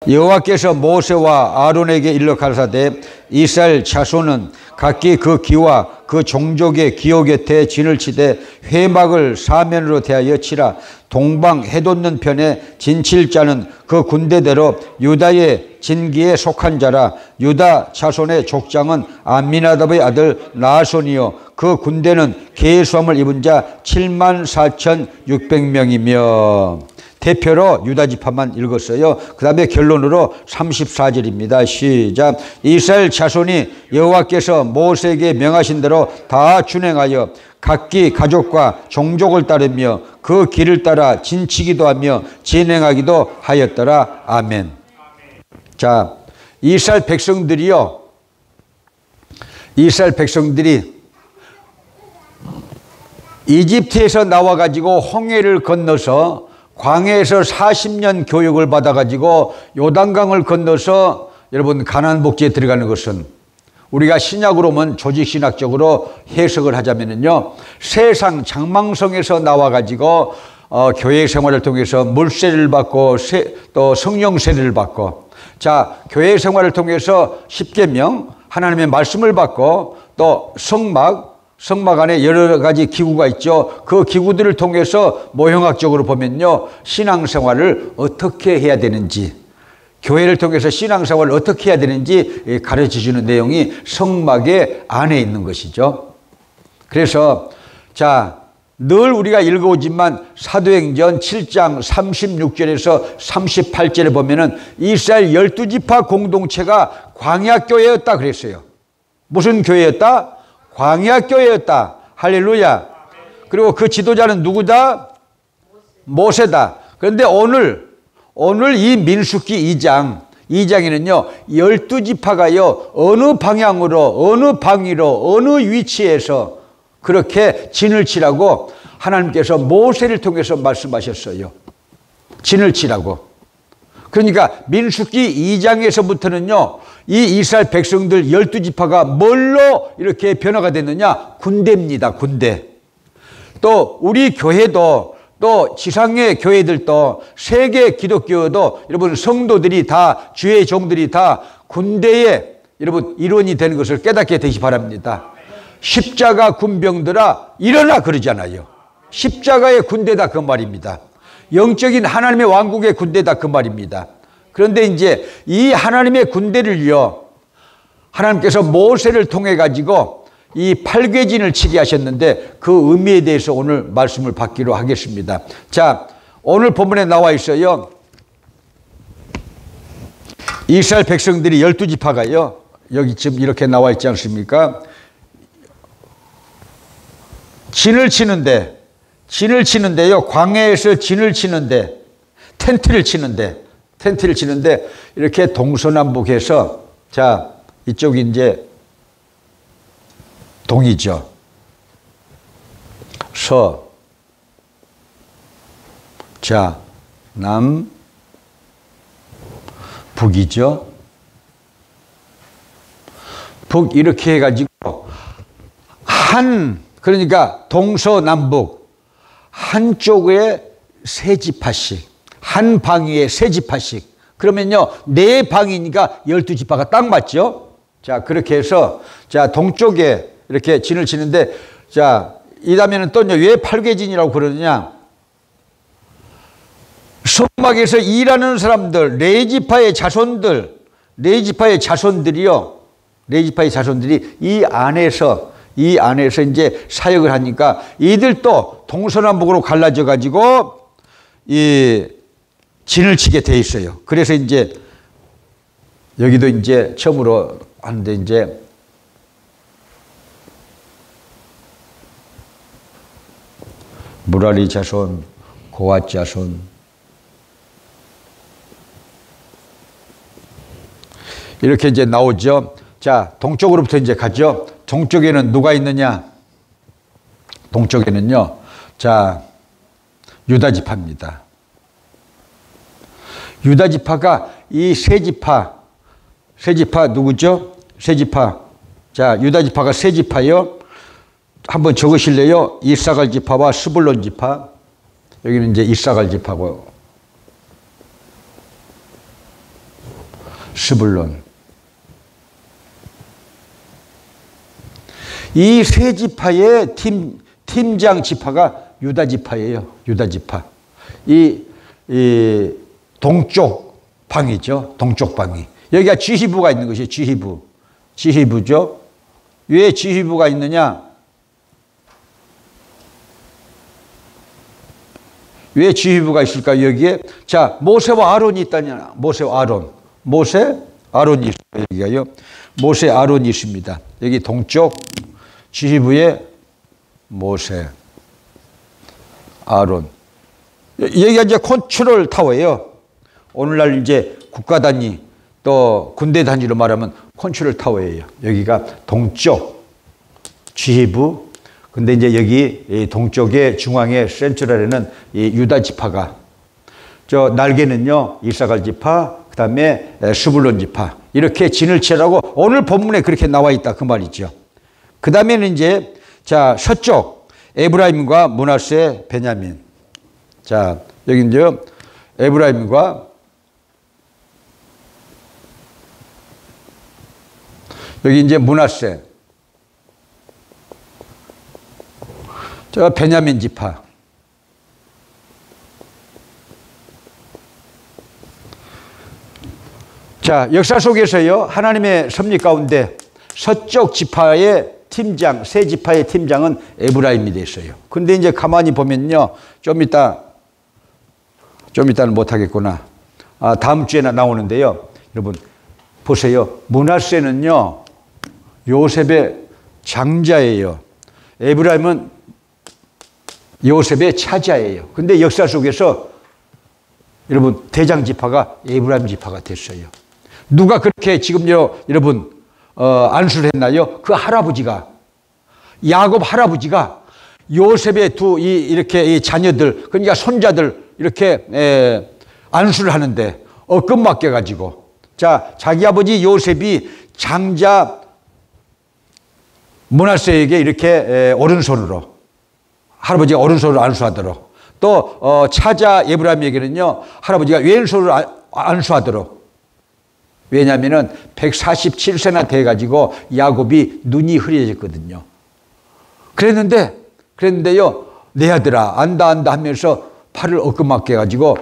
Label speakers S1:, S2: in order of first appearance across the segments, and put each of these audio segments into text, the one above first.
S1: 여호와께서 모세와 아론에게 일러 가라사대 이스라엘 자손은 각기 그 기와 그 종족의 기호 곁에 진을 치되 회막을 사면으로 대하여 치라. 동방 해돋는 편에 진칠 자는 그 군대대로 유다의 진기에 속한 자라. 유다 자손의 족장은 암미나답의 아들 나손이요 그 군대는 계수함을 입은 자 74,600명이며 대표로 유다 지파만 읽었어요. 그 다음에 결론으로 34절입니다. 시작. 이스라엘 자손이 여호와께서 모세에게 명하신 대로 다 준행하여 각기 가족과 종족을 따르며 그 길을 따라 진치기도 하며 진행하기도 하였더라. 아멘. 자, 이스라엘 백성들이 이집트에서 나와가지고 홍해를 건너서 광야에서 40년 교육을 받아가지고 요단강을 건너서 여러분 가나안 복지에 들어가는 것은 우리가 신약으로 보면 조직신학적으로 해석을 하자면요, 세상 장망성에서 나와가지고 교회 생활을 통해서 물세를 받고 또 성령 세례를 받고, 자, 교회 생활을 통해서 십계명 하나님의 말씀을 받고 또 성막 안에 여러 가지 기구가 있죠. 그 기구들을 통해서 모형학적으로 보면요, 신앙생활을 어떻게 해야 되는지, 교회를 통해서 신앙생활을 어떻게 해야 되는지 가르쳐주는 내용이 성막의 안에 있는 것이죠. 그래서 자, 늘 우리가 읽어오지만 사도행전 7장 36절에서 38절에 보면은 이스라엘 12지파 공동체가 광야교회였다 그랬어요. 무슨 교회였다? 광야교회였다. 할렐루야. 그리고 그 지도자는 누구다? 모세다. 그런데 오늘 이 민수기 2장에는요 12지파가요 어느 방향으로 어느 방위로 어느 위치에서 그렇게 진을 치라고 하나님께서 모세를 통해서 말씀하셨어요. 진을 치라고. 그러니까 민수기 2장에서부터는요 이 이스라엘 백성들 12지파가 뭘로 이렇게 변화가 됐느냐? 군대입니다. 군대. 또 우리 교회도 또 지상의 교회들도 세계 기독교도 여러분 성도들이 다 주의 종들이 다 군대의 여러분 일원이 되는 것을 깨닫게 되시 바랍니다. 십자가 군병들아 일어나 그러잖아요. 십자가의 군대다 그 말입니다. 영적인 하나님의 왕국의 군대다 그 말입니다. 그런데 이제 이 하나님의 군대를요 하나님께서 모세를 통해 가지고 이 팔괘진을 치게 하셨는데 그 의미에 대해서 오늘 말씀을 받기로 하겠습니다. 자, 오늘 본문에 나와 있어요. 이스라엘 백성들이 12지파가요 여기 지금 이렇게 나와 있지 않습니까? 진을 치는데요 광야에서 진을 치는데 텐트를 치는데 이렇게 동서남북해서, 자, 이쪽이 이제 동이죠. 서, 자, 남, 북이죠. 북 이렇게 해가지고 그러니까 동서남북 한쪽에 세 지파씩, 한 방위에 세 지파씩. 그러면요, 네 방이니까 12지파가 딱 맞죠? 자, 그렇게 해서, 자, 동쪽에 이렇게 진을 치는데, 자, 이 다음에는 또요, 왜 팔괘진이라고 그러느냐? 성막에서 일하는 사람들, 레위지파의 자손들이 이 안에서 이제 사역을 하니까 이들도 동서남북으로 갈라져 가지고 이 진을 치게 돼 있어요. 그래서 이제 여기도 이제 처음으로 하는데 이제 무라리 자손, 고앗 자손, 이렇게 이제 나오죠. 자, 동쪽으로부터 이제 가죠. 동쪽에는 누가 있느냐? 동쪽에는요, 자, 유다 지파입니다. 유다 지파가 이 세 지파 누구죠? 세 지파. 자, 유다 지파가 세 지파요. 한번 적으실래요? 이사갈 지파와 스불론 지파. 여기는 이제 이사갈 지파고. 스불론. 이 세 지파의 팀장 지파가 유다 지파예요. 유다 지파. 이 동쪽 방이죠. 동쪽 방이. 여기가 지휘부가 있는 것이에요. 지휘부. 지휘부죠. 왜 지휘부가 있느냐? 왜 지휘부가 있을까요? 여기에. 자, 모세와 아론이 있다냐? 모세와 아론. 모세, 아론이 있어요. 여기가요. 모세, 아론이 있습니다. 여기 동쪽 지휘부에 모세, 아론. 여기가 이제 컨트롤 타워예요. 오늘날 이제 국가 단위 또 군대 단위로 말하면 컨트롤 타워예요. 여기가 동쪽 지휘부. 근데 이제 여기 동쪽의 중앙의 센트럴에는 이 유다 지파가, 저 날개는요 이사갈 지파, 그 다음에 스불론 지파, 이렇게 진을 치라고 오늘 본문에 그렇게 나와 있다 그 말이죠. 그 다음에는 이제 자 서쪽 에브라임과 므낫세, 베냐민. 자 여기 이제 에브라임과 여기 이제 므낫세, 저 베냐민 지파. 자, 역사 속에서요, 하나님의 섭리 가운데 서쪽 지파의 팀장, 세 지파의 팀장은 에브라임이 됐어요. 근데 이제 가만히 보면요, 좀 이따는 못하겠구나. 다음 주에나 나오는데요. 여러분, 보세요. 므낫세는요, 요셉의 장자예요. 에브라임은 요셉의 차자예요. 근데 역사 속에서 여러분 대장 지파가 에브라임 지파가 됐어요. 누가 그렇게 지금요 여러분 안수를 했나요? 그 할아버지가, 야곱 할아버지가 요셉의 이렇게 이 자녀들, 그러니까 손자들 이렇게 안수를 하는데 억금 맡겨 가지고, 자 자기 아버지 요셉이 장자 므낫세에게 이렇게 오른손으로, 할아버지가 오른손으로 안수하도록, 또 차자 에브라임에게는요 할아버지가 왼손으로 안수하도록. 왜냐하면은 147세나 돼가지고 야곱이 눈이 흐려졌거든요. 그랬는데요 내 아들아 안다 하면서 팔을 엇금맞게 해가지고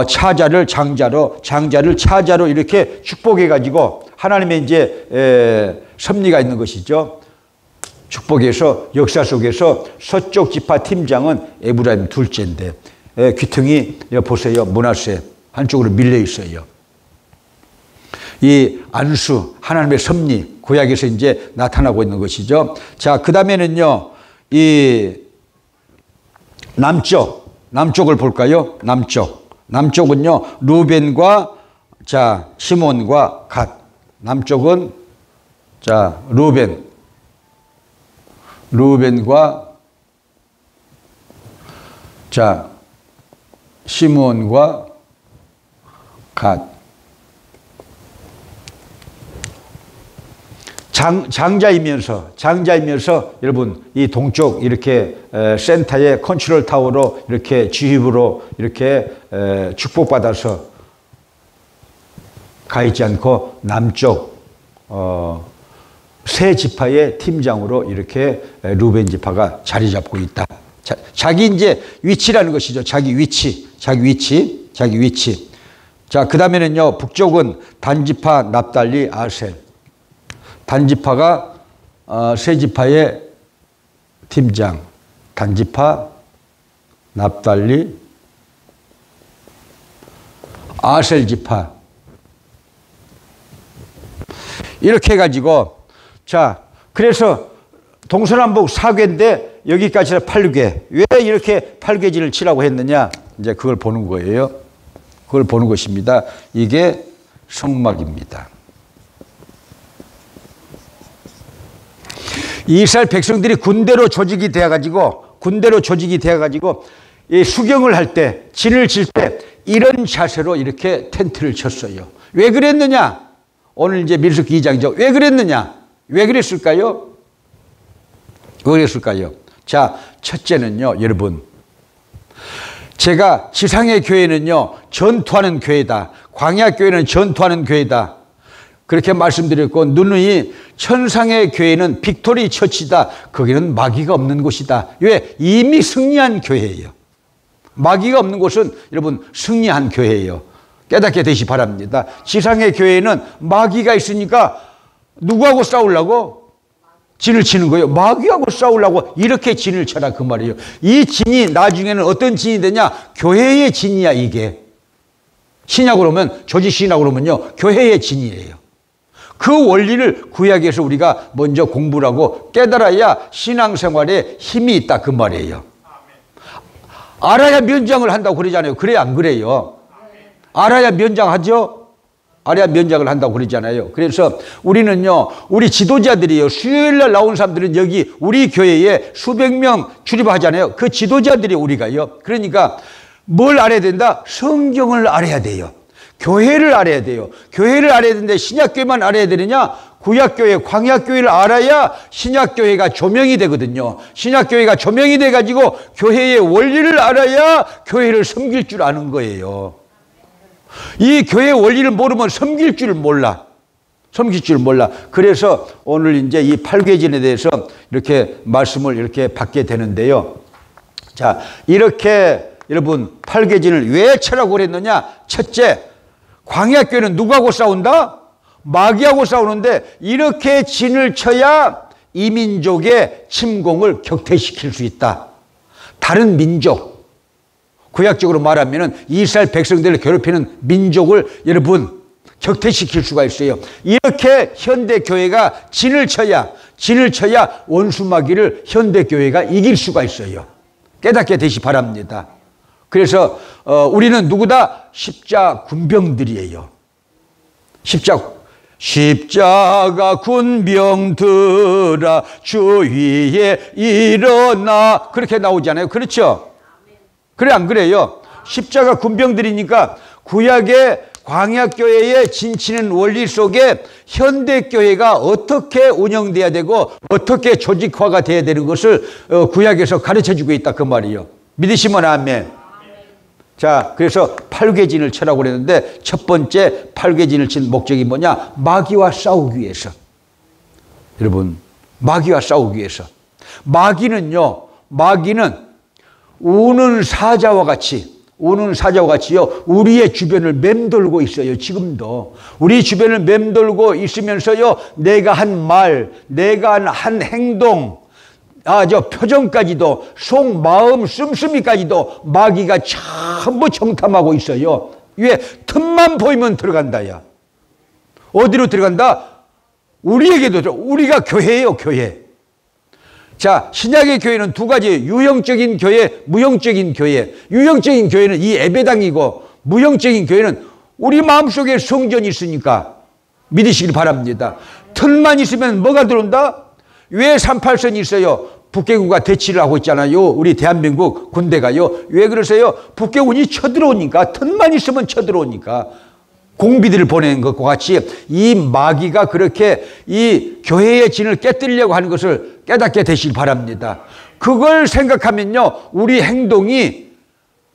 S1: 차자를 장자로, 장자를 차자로 이렇게 축복해가지고 하나님의 이제 섭리가 있는 것이죠. 축복에서 역사 속에서 서쪽 지파 팀장은 에브라임 둘째인데 귀퉁이 보세요. 므낫세 한쪽으로 밀려 있어요. 이 안수, 하나님의 섭리, 구약에서 이제 나타나고 있는 것이죠. 자, 그 다음에는요, 이 남쪽을 볼까요? 남쪽은요, 루벤과 자 시몬과 갓. 남쪽은 자 루벤과 자 시몬과 갓. 장자이면서 여러분 이 동쪽 이렇게 센터의 컨트롤 타워로 이렇게 지휘부로 이렇게 축복받아서 가 있지 않고 남쪽 세 지파의 팀장으로 이렇게 루벤 지파가 자리 잡고 있다. 자기 이제 위치라는 것이죠. 자기 위치. 자, 그 다음에는요, 북쪽은 단지파, 납달리, 아셀. 단지파가 세 지파의 팀장. 단지파, 납달리, 아셀 지파. 이렇게 해가지고, 자, 그래서 동서남북 4궤인데 여기까지는 8궤. 왜 이렇게 8궤지를 치라고 했느냐? 이제 그걸 보는 거예요. 그걸 보는 것입니다. 이게 성막입니다. 이스라엘 백성들이 군대로 조직이 되어가지고 이 수경을 할 때, 진을 칠 때 이런 자세로 이렇게 텐트를 쳤어요. 왜 그랬느냐? 오늘 이제 민수기 2장이죠. 왜 그랬느냐? 왜 그랬을까요? 자, 첫째는요, 여러분. 제가 지상의 교회는요, 전투하는 교회다. 광야 교회는 전투하는 교회다. 그렇게 말씀드렸고, 누누이 천상의 교회는 빅토리 처치다. 거기는 마귀가 없는 곳이다. 왜? 이미 승리한 교회예요. 마귀가 없는 곳은 여러분 승리한 교회예요. 깨닫게 되시 바랍니다. 지상의 교회는 마귀가 있으니까 누구하고 싸우려고? 진을 치는 거예요. 마귀하고 싸우려고 이렇게 진을 쳐라 그 말이에요. 이 진이 나중에는 어떤 진이 되냐? 교회의 진이야 이게. 신약으로 하면, 조지신약으로 하면요, 교회의 진이에요. 그 원리를 구약에서 우리가 먼저 공부를 하고 깨달아야 신앙생활에 힘이 있다 그 말이에요. 알아야 면장을 한다고 그러잖아요. 그래 안 그래요? 알아야 면장하죠? 알아야 면장을 한다고 그러잖아요. 그래서 우리는요, 우리 지도자들이요, 수요일날 나온 사람들은 여기 우리 교회에 수백 명 출입하잖아요. 그 지도자들이 우리가요. 그러니까 뭘 알아야 된다? 성경을 알아야 돼요. 교회를 알아야 돼요. 교회를 알아야 되는데 신약교회만 알아야 되느냐? 구약교회, 광야교회를 알아야 신약교회가 조명이 되거든요. 신약교회가 조명이 돼가지고 교회의 원리를 알아야 교회를 섬길 줄 아는 거예요. 이 교회 원리를 모르면 섬길 줄 몰라. 섬길 줄 몰라. 그래서 오늘 이제 이 팔계진에 대해서 이렇게 말씀을 이렇게 받게 되는데요. 자, 이렇게 여러분 팔계진을 왜 쳐라고 그랬느냐? 첫째, 광야교회는 누구하고 싸운다? 마귀하고 싸우는데 이렇게 진을 쳐야 이민족의 침공을 격퇴시킬 수 있다. 다른 민족, 구약적으로 말하면 이스라엘 백성들을 괴롭히는 민족을 여러분 격퇴시킬 수가 있어요. 이렇게 현대교회가 진을 쳐야 원수 마귀를 현대교회가 이길 수가 있어요. 깨닫게 되시 바랍니다. 그래서 우리는 누구다? 십자 군병들이에요. 십자가 군병들아 주 위에 일어나, 그렇게 나오잖아요. 그렇죠? 그래 안 그래요? 십자가 군병들이니까 구약의 광야교회의 진치는 원리 속에 현대교회가 어떻게 운영돼야 되고 어떻게 조직화가 돼야 되는 것을 구약에서 가르쳐주고 있다 그 말이에요. 믿으시면 아멘. 자, 그래서 팔계진을 쳐라고 그랬는데 첫 번째 팔계진을 친 목적이 뭐냐? 마귀와 싸우기 위해서. 여러분, 마귀와 싸우기 위해서. 마귀는 우는 사자와 같이요, 우리의 주변을 맴돌고 있어요. 지금도 우리 주변을 맴돌고 있으면서요, 내가 한 말, 내가 한 행동, 저 표정까지도, 속 마음 씀씀이까지도 마귀가 전부 정탐하고 있어요. 왜? 틈만 보이면 들어간다야. 어디로 들어간다? 우리에게도. 우리가 교회예요, 교회. 자, 신약의 교회는 두 가지, 유형적인 교회, 무형적인 교회. 유형적인 교회는 이 예배당이고, 무형적인 교회는 우리 마음속에 성전이 있으니까 믿으시길 바랍니다. 틈만 있으면 뭐가 들어온다? 왜 38선이 있어요? 북괴군과 대치를 하고 있잖아요. 우리 대한민국 군대가요. 왜 그러세요? 북괴군이 쳐들어오니까, 틈만 있으면 쳐들어오니까. 공비들을 보내는 것과 같이 이 마귀가 그렇게 이 교회의 진을 깨뜨리려고 하는 것을 깨닫게 되시길 바랍니다. 그걸 생각하면요, 우리 행동이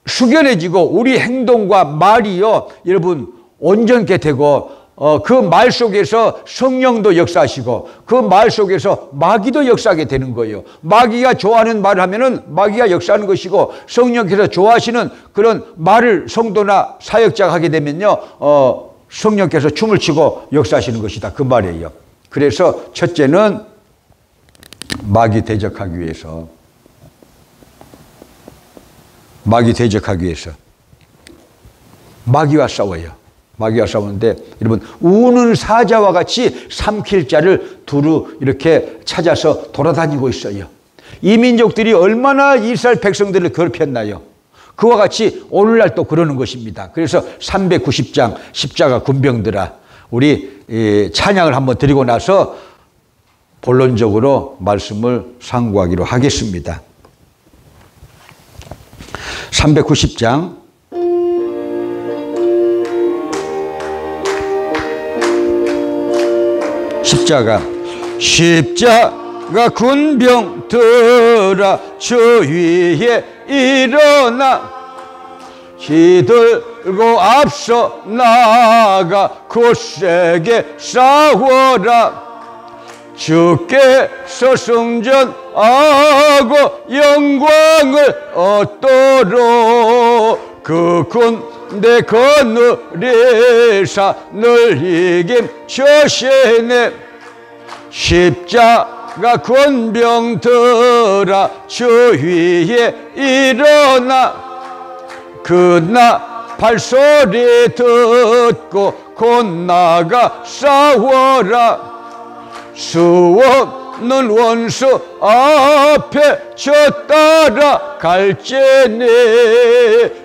S1: 숙연해지고 우리 행동과 말이요, 여러분 온전케 되고, 그 말 속에서 성령도 역사하시고 그 말 속에서 마귀도 역사하게 되는 거예요. 마귀가 좋아하는 말을 하면은 마귀가 역사하는 것이고, 성령께서 좋아하시는 그런 말을 성도나 사역자가 하게 되면요, 성령께서 춤을 추고 역사하시는 것이다 그 말이에요. 그래서 첫째는 마귀 대적하기 위해서, 마귀와 싸워요. 마귀와 싸우는데, 여러분, 우는 사자와 같이 삼킬 자를 두루 이렇게 찾아서 돌아다니고 있어요. 이 민족들이 얼마나 이스라엘 백성들을 괴롭혔나요? 그와 같이 오늘날 또 그러는 것입니다. 그래서 390장 십자가 군병들아, 우리 찬양을 한번 드리고 나서 본론적으로 말씀을 상고하기로 하겠습니다. 390장 십자가 군병들아 주 위에 일어나 기들고 앞서 나아가 굳세게 싸워라. 주께서 승전하고 영광을 얻도록 그 군대 거느리사 늘 이김 저시네. 십자가 권병들아 주 위에 일어나. 그나 발소리 듣고 곧 나가 싸워라. 수없는 원수 앞에 저 따라 갈지니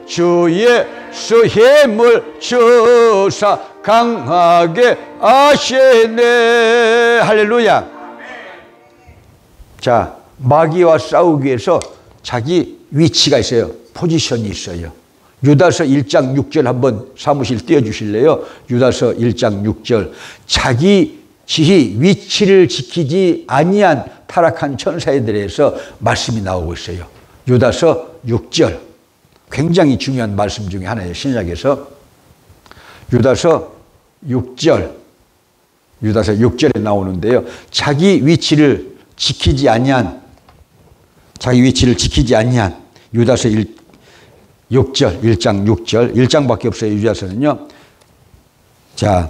S1: 주 예수 힘을 주사 강하게 하시네. 할렐루야. 자, 마귀와 싸우기 위해서 자기 위치가 있어요. 포지션이 있어요. 유다서 1장 6절 한번 사무실 띄워주실래요? 유다서 1장 6절. 자기 지희 위치를 지키지 아니한 타락한 천사에 대해서 말씀이 나오고 있어요. 유다서 6절. 굉장히 중요한 말씀 중에 하나예요. 신약에서. 유다서 6절. 유다서 6절에 나오는데요. 자기 위치를 지키지 아니한 유다서 6절, 1장 6절, 1장밖에 없어요. 유다서는요. 자,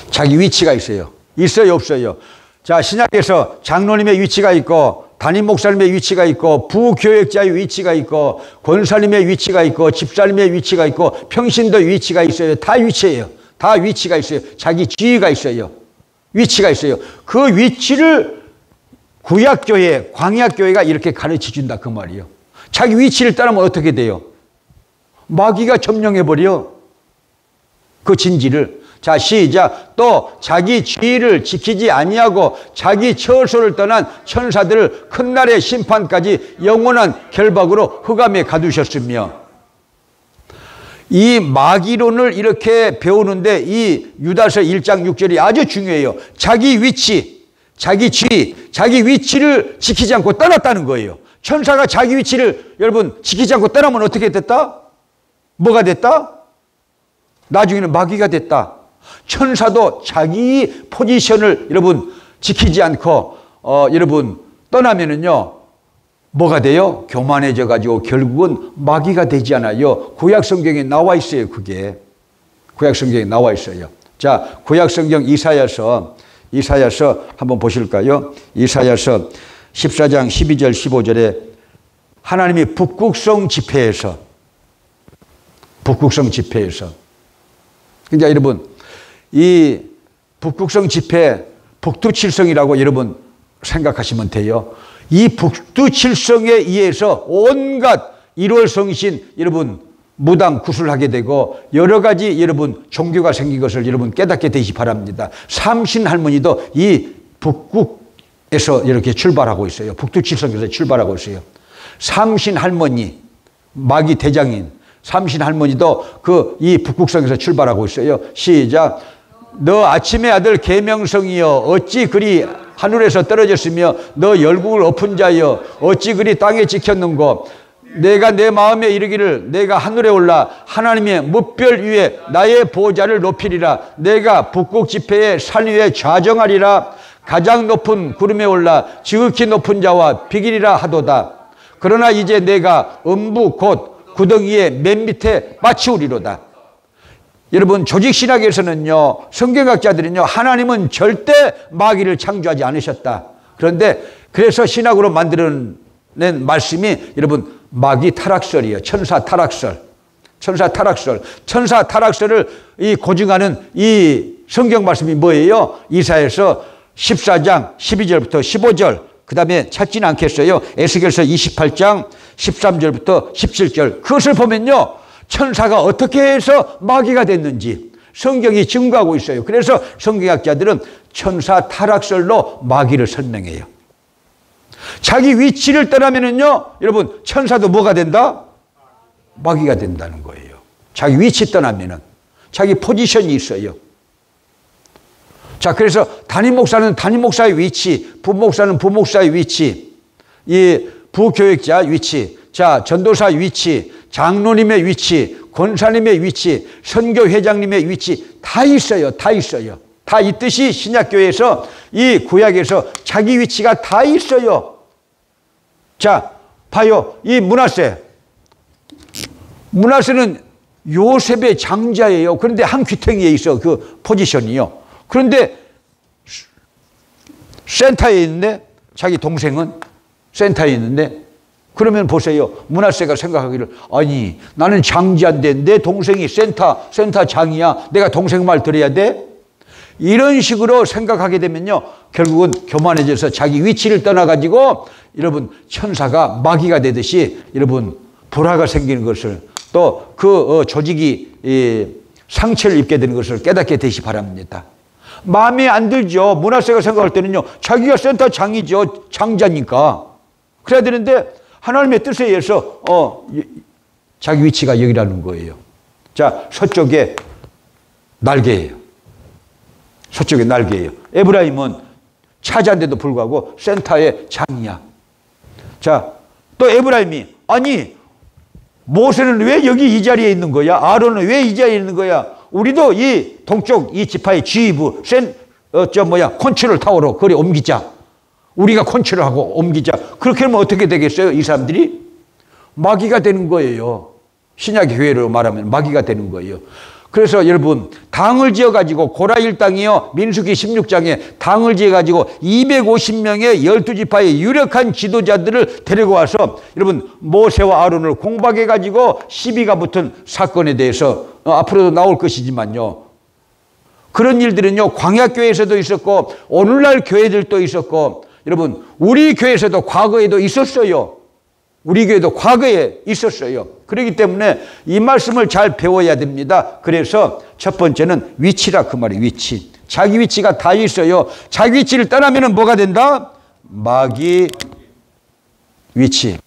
S1: 자기 위치가 있어요. 있어요, 없어요? 자, 신약에서 장로님의 위치가 있고, 담임 목사님의 위치가 있고, 부교역자의 위치가 있고, 권사님의 위치가 있고, 집사님의 위치가 있고, 평신도 위치가 있어요. 다 위치예요. 다 위치가 있어요. 자기 지위가 있어요. 위치가 있어요. 그 위치를 구약교회, 광야교회가 이렇게 가르쳐 준다 그 말이에요. 자기 위치를 떠나면 어떻게 돼요? 마귀가 점령해버려. 그 진지를. 자, 시작. 또 자기 지위를 지키지 아니하고 자기 처소를 떠난 천사들을 큰 날의 심판까지 영원한 결박으로 흑암에 가두셨으며. 이 마귀론을 이렇게 배우는데 이 유다서 1장 6절이 아주 중요해요. 자기 위치, 자기 지위, 자기 위치를 지키지 않고 떠났다는 거예요. 천사가 자기 위치를 여러분 지키지 않고 떠나면 어떻게 됐다? 뭐가 됐다? 나중에는 마귀가 됐다. 천사도 자기 포지션을 여러분 지키지 않고 여러분 떠나면은요 뭐가 돼요? 교만해져 가지고 결국은 마귀가 되지 않아요. 구약 성경에 나와 있어요. 그게 구약 성경에 나와 있어요. 자, 구약 성경 이사야서 한번 보실까요? 이사야서 14장 12절 15절에 하나님이 북극성 집회에서 그러니까 여러분 이 북극성 집회 북두칠성이라고 여러분 생각하시면 돼요. 이 북두칠성에 의해서 온갖 1월 성신 여러분 무당 구술하게 되고 여러 가지 여러분 종교가 생긴 것을 여러분 깨닫게 되시 바랍니다. 삼신 할머니도 이 북극에서 이렇게 출발하고 있어요. 북두칠성에서 출발하고 있어요. 삼신 할머니 마귀 대장인 삼신 할머니도 이 북극성에서 출발하고 있어요. 시작. 너 아침의 아들 계명성이여 어찌 그리 하늘에서 떨어졌으며 너 열국을 엎은 자여 어찌 그리 땅에 지켰는고 내가 내 마음에 이르기를 내가 하늘에 올라 하나님의 무별 위에 나의 보좌를 높이리라. 내가 북극 지폐의 산 위에 좌정하리라. 가장 높은 구름에 올라 지극히 높은 자와 비기리라 하도다. 그러나 이제 내가 음부 곧 구덩이의 맨 밑에 마치우리로다. 여러분 조직신학에서는요 성경학자들은요 하나님은 절대 마귀를 창조하지 않으셨다. 그런데 그래서 신학으로 만들어낸 말씀이 여러분 마귀 타락설이에요. 천사 타락설. 천사 타락설을 고증하는 이 성경 말씀이 뭐예요? 이사야서 14장 12절부터 15절 그 다음에 찾지는 않겠어요. 에스겔서 28장 13절부터 17절 그것을 보면요 천사가 어떻게 해서 마귀가 됐는지 성경이 증거하고 있어요. 그래서 성경학자들은 천사 타락설로 마귀를 설명해요. 자기 위치를 떠나면은요 여러분 천사도 뭐가 된다? 마귀가 된다는 거예요. 자기 위치 떠나면은 자기 포지션이 있어요. 자, 그래서 담임 목사는 담임 목사의 위치, 부목사는 부목사의 위치, 이 부교역자 위치, 자, 전도사 위치, 장로님의 위치, 권사님의 위치, 선교회장님의 위치 다 있어요. 다 있어요. 다 있듯이 신약교회에서 이 구약에서 자기 위치가 다 있어요. 자, 봐요. 이 므낫세. 므낫세는 요셉의 장자예요. 그런데 한 귀퉁이에 있어, 그 포지션이요. 그런데 센터에 있는데, 자기 동생은 센터에 있는데, 그러면 보세요. 므낫세가 생각하기를, 아니, 나는 장자인데 내 동생이 센터 장이야. 내가 동생 말 들어야 돼? 이런 식으로 생각하게 되면요, 결국은 교만해져서 자기 위치를 떠나가지고 여러분 천사가 마귀가 되듯이 여러분 불화가 생기는 것을, 또 그 조직이 상처를 입게 되는 것을 깨닫게 되시 바랍니다. 마음에 안 들죠. 므낫세가 생각할 때는요, 자기가 센터 장이죠. 장자니까. 그래야 되는데 하나님의 뜻에 의해서 자기 위치가 여기라는 거예요. 자, 서쪽에 날개예요. 서쪽에 날개예요. 에브라임은 차자인데도 불구하고 센터의 장이야. 자, 또 에브라임이, 아니, 모세는 왜 여기 이 자리에 있는 거야? 아론은 왜 이 자리에 있는 거야? 우리도 이 동쪽 이 지파의 지휘부, 컨트롤 타워로 그리 옮기자. 우리가 컨트롤하고 옮기자. 그렇게 하면 어떻게 되겠어요? 이 사람들이 마귀가 되는 거예요. 신약의 교회로 말하면 마귀가 되는 거예요. 그래서 여러분, 당을 지어가지고, 고라 일당이요, 민수기 16장에 당을 지어가지고 250명의 12지파의 유력한 지도자들을 데리고 와서 여러분, 모세와 아론을 공박해가지고 시비가 붙은 사건에 대해서 앞으로도 나올 것이지만요, 그런 일들은요, 광야교회에서도 있었고, 오늘날 교회들도 있었고, 여러분, 우리 교회에서도 과거에도 있었어요. 우리 교회도 과거에 있었어요. 그렇기 때문에 이 말씀을 잘 배워야 됩니다. 그래서 첫 번째는 위치라, 그 말이 위치. 자기 위치가 다 있어요. 자기 위치를 떠나면 뭐가 된다? 마귀 위치.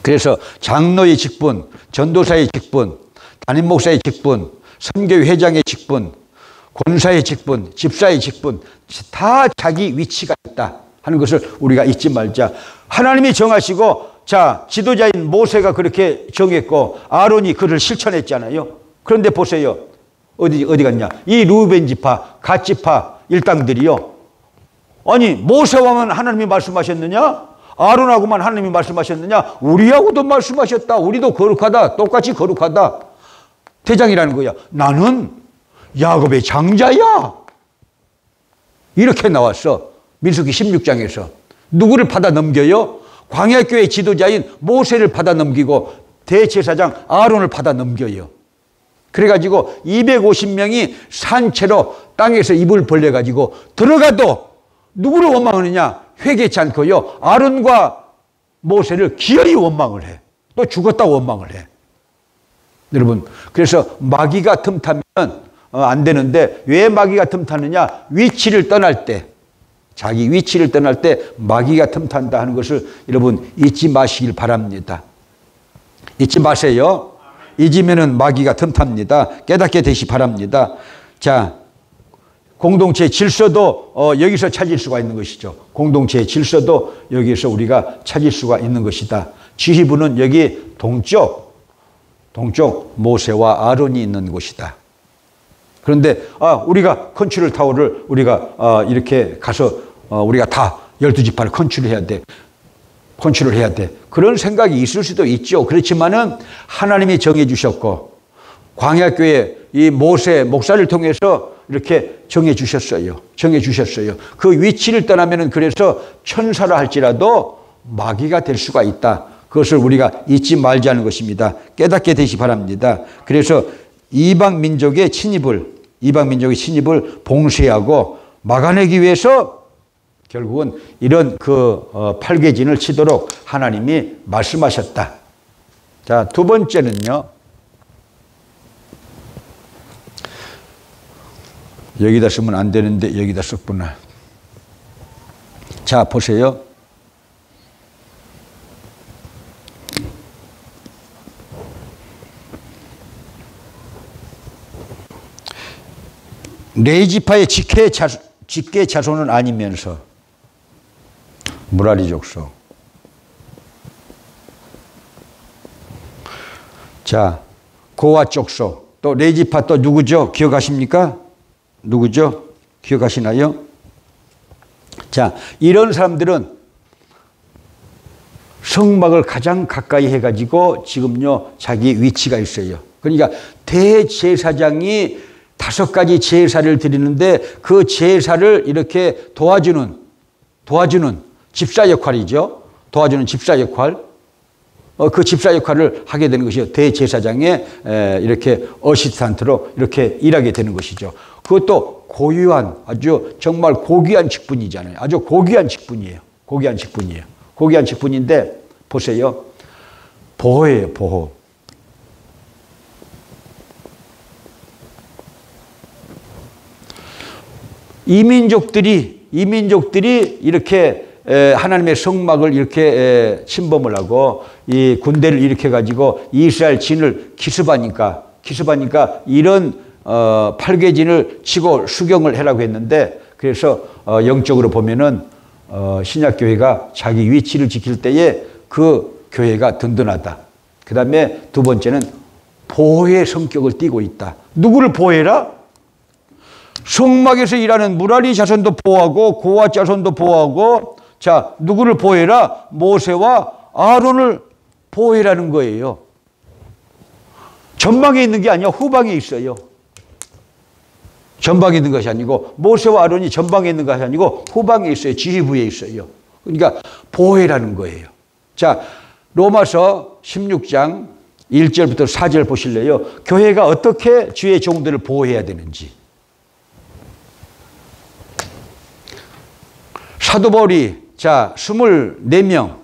S1: 그래서 장로의 직분, 전도사의 직분, 담임 목사의 직분, 선교회장의 직분, 권사의 직분, 집사의 직분, 다 자기 위치가 있다 하는 것을 우리가 잊지 말자. 하나님이 정하시고, 자, 지도자인 모세가 그렇게 정했고 아론이 그를 실천했잖아요. 그런데 보세요. 어디 갔냐? 이 루벤 지파, 갓 지파 일당들이요. 아니, 모세와만 하나님이 말씀하셨느냐? 아론하고만 하나님이 말씀하셨느냐? 우리하고도 말씀하셨다. 우리도 거룩하다. 똑같이 거룩하다. 대장이라는 거야. 나는 야곱의 장자야. 이렇게 나왔어. 민수기 16장에서. 누구를 받아 넘겨요? 광야교회 지도자인 모세를 받아 넘기고 대제사장 아론을 받아 넘겨요. 그래가지고 250명이 산채로 땅에서 입을 벌려가지고 들어가도 누구를 원망하느냐? 회개치 않고요, 아론과 모세를 기어이 원망을 해. 또 죽었다고 원망을 해. 여러분, 그래서 마귀가 틈타면 안 되는데, 왜 마귀가 틈타느냐? 위치를 떠날 때, 자기 위치를 떠날 때 마귀가 틈탄다 하는 것을 여러분 잊지 마시길 바랍니다. 잊지 마세요. 잊으면은 마귀가 틈탑니다. 깨닫게 되시 바랍니다. 자, 공동체의 질서도 여기서 찾을 수가 있는 것이죠. 공동체의 질서도 여기서 우리가 찾을 수가 있는 것이다. 지휘부는 여기 동쪽 모세와 아론이 있는 곳이다. 그런데 우리가 컨트롤 타워를 우리가 이렇게 가서 우리가 다 12지파를 컨트롤해야 돼. 컨트롤해야 돼. 그런 생각이 있을 수도 있죠. 그렇지만은 하나님이 정해 주셨고, 광야교회 이 모세 목사를 통해서 이렇게 정해 주셨어요. 정해 주셨어요. 그 위치를 떠나면은 그래서 천사라 할지라도 마귀가 될 수가 있다. 그것을 우리가 잊지 말자는 것입니다. 깨닫게 되시 바랍니다. 그래서 이방 민족의 침입을 봉쇄하고 막아내기 위해서 결국은 이런 팔계진을 치도록 하나님이 말씀하셨다. 자, 두 번째는요, 여기다 쓰면 안 되는데 여기다 썼구나. 자, 보세요. 레위지파의 직계 자손은 아니면서 무라리 족속, 자, 고와 쪽소, 또 레지파 또 누구죠? 기억하십니까? 누구죠? 기억하시나요? 자, 이런 사람들은 성막을 가장 가까이 해가지고 지금요, 자기 위치가 있어요. 그러니까 대제사장이 5가지 제사를 드리는데 그 제사를 이렇게 도와주는 집사 역할이죠. 도와주는 집사 역할. 그 집사 역할을 하게 되는 것이요. 대제사장의 이렇게 어시스탄트로 이렇게 일하게 되는 것이죠. 그것도 고유한 아주 정말 고귀한 직분이잖아요. 아주 고귀한 직분이에요. 고귀한 직분이에요. 고귀한 직분인데 보세요. 보호예요. 보호. 이민족들이 이렇게 하나님의 성막을 이렇게 침범을 하고 이 군대를 일으켜 가지고 이스라엘 진을 기습하니까 이런 팔괘진을 치고 수경을 하라고 했는데, 그래서 영적으로 보면은 신약 교회가 자기 위치를 지킬 때에 그 교회가 든든하다. 그 다음에 두 번째는 보호의 성격을 띠고 있다. 누구를 보호해라? 성막에서 일하는 무라리 자손도 보호하고 고아 자손도 보호하고, 자, 누구를 보호해라? 모세와 아론을 보호해라는 거예요. 전방에 있는 게 아니야. 후방에 있어요. 전방에 있는 것이 아니고, 모세와 아론이 전방에 있는 것이 아니고 후방에 있어요. 지휘부에 있어요. 그러니까 보호해라는 거예요. 자, 로마서 16장 1절부터 4절 보실래요? 교회가 어떻게 주의 종들을 보호해야 되는지. 사도 바울이 24명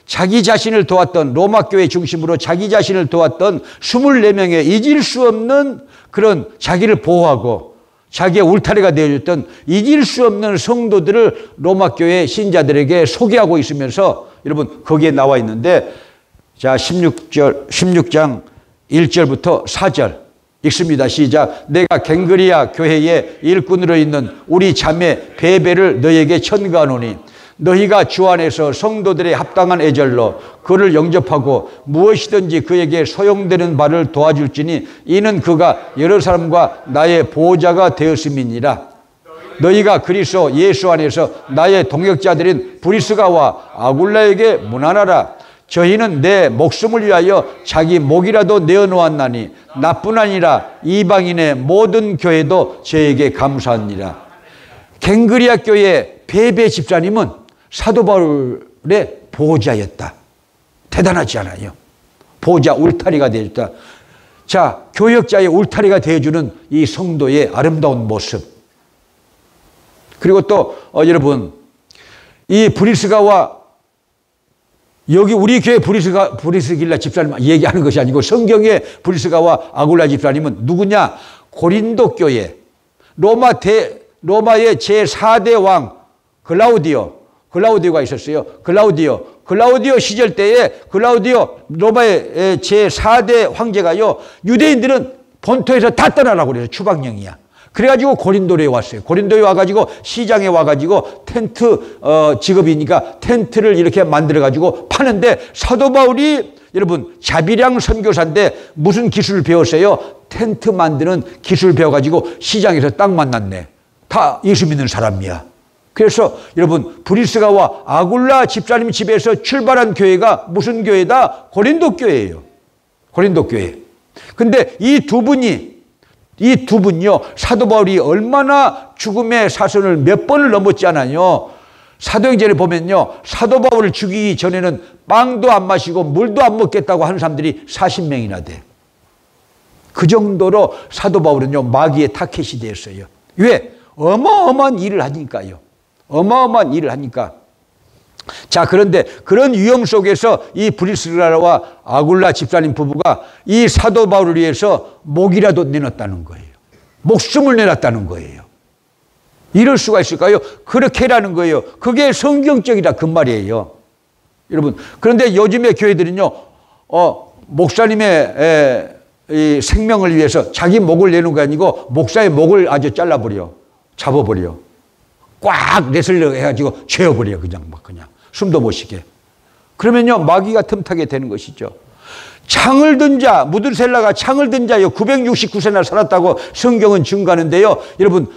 S1: 자기 자신을 도왔던, 로마 교회 중심으로 자기 자신을 도왔던 24명의 잊을 수 없는 그런 자기를 보호하고 자기의 울타리가 되어줬던 잊을 수 없는 성도들을 로마 교회 신자들에게 소개하고 있으면서, 여러분 거기에 나와 있는데, 자, 16장 1절부터 4절 읽습니다. 시작. 내가 갱그리아 교회의 일꾼으로 있는 우리 자매 베베를 너희에게 천거하노니 너희가 주 안에서 성도들의 합당한 애절로 그를 영접하고 무엇이든지 그에게 소용되는 바를 도와줄지니 이는 그가 여러 사람과 나의 보호자가 되었음이니라. 너희가 그리스도 예수 안에서 나의 동역자들인 브리스가와 아굴라에게 문안하라. 저희는 내 목숨을 위하여 자기 목이라도 내어놓았나니 나뿐 아니라 이방인의 모든 교회도 저에게 감사하니라. 갱그리아 교회 베베 집사님은 사도 바울의 보호자였다. 대단하지 않아요? 보호자, 울타리가 되어줬다. 자, 교역자의 울타리가 되어주는 이 성도의 아름다운 모습. 그리고 또 여러분, 이 브리스가와, 여기 우리 교회 브리스길라 집사님 얘기하는 것이 아니고 성경의 브리스가와 아굴라 집사님은 누구냐? 고린도 교회, 로마의 제4대 왕 글라우디오가 있었어요. 글라우디오 시절 때에 로마의 제4대 황제가요, 유대인들은 본토에서 다 떠나라고 그래서 추방령이야. 그래가지고 고린도에 왔어요. 고린도에 와가지고 시장에 와가지고 텐트 직업이니까 텐트를 이렇게 만들어가지고 파는데, 사도 바울이 여러분 자비량 선교사인데 무슨 기술을 배웠어요? 텐트 만드는 기술 배워가지고 시장에서 딱 만났네. 다 예수 믿는 사람이야. 그래서 여러분 브리스가와 아굴라 집사님 집에서 출발한 교회가 무슨 교회다? 고린도 교회예요. 고린도 교회. 근데 이 두 분요, 사도 바울이 얼마나 죽음의 사선을 몇 번을 넘었지 않아요? 사도행전에 보면요, 사도 바울을 죽이기 전에는 빵도 안 마시고 물도 안 먹겠다고 하는 사람들이 40명이나 돼. 그 정도로 사도 바울은요, 마귀의 타켓이 되었어요. 왜? 어마어마한 일을 하니까요. 어마어마한 일을 하니까. 자, 그런데 그런 위험 속에서 이 브리스가와 아굴라 집사님 부부가 이 사도 바울을 위해서 목이라도 내놨다는 거예요. 목숨을 내놨다는 거예요. 이럴 수가 있을까요? 그렇게 하라는 거예요. 그게 성경적이다 그 말이에요. 여러분, 그런데 요즘의 교회들은요, 목사님의 이 생명을 위해서 자기 목을 내는 거 아니고 목사의 목을 아주 잘라버려. 잡아버려. 꽉 내슬려 해가지고 죄어버려. 그냥 숨도 못 쉬게. 그러면요, 마귀가 틈타게 되는 것이죠. 창을 든 자, 무드셀라가 창을 든 자요 969세나 살았다고 성경은 증거하는데요. 여러분,